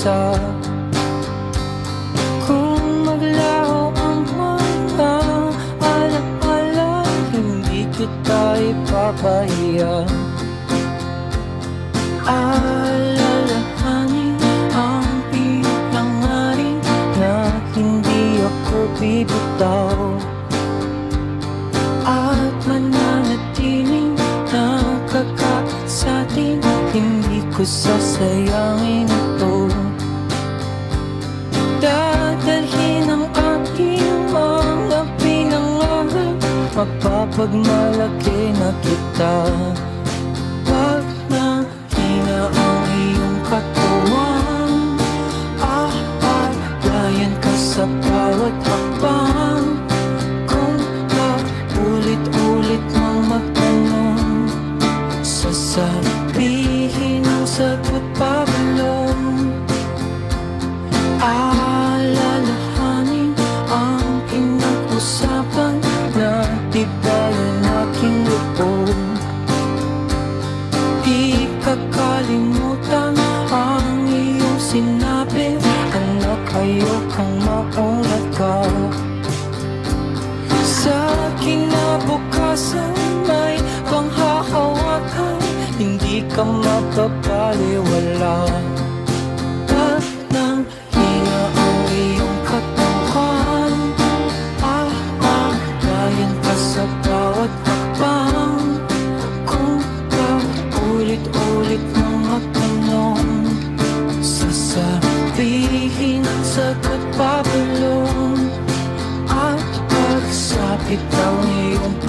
mag-isa. Kung maglaho ang mga alaala, hindi kita ipapahiya. Alalahanin ang pinangarin na hindi ako bibitaw, at mananatiling nakakait sa'tin, hindi ko sasayangin ito. Dadalhin ang aking mga pinangarap, mapapagmalaki na kita. Wag na hina ang iyong katawan, gayan ka sa bawat hakbang. Kung paulit-ulit mong magtanong, sasabihin ang sagot pabulong. Alalahanin ang pinag-usapan na tibayan aking loob. Di kakalimutan ang iyong sinabi, anak, ayokang maunat ka. Sa kinabukasan may panghahawakan, hindi ka mapapaliwala. Wag nang hina ang iyong katawan, gayan ka sa bawat hakbang. Kung paulit-ulit mong magtanong, sasabihin ang sagot pabulong. At pagsapit ang iyong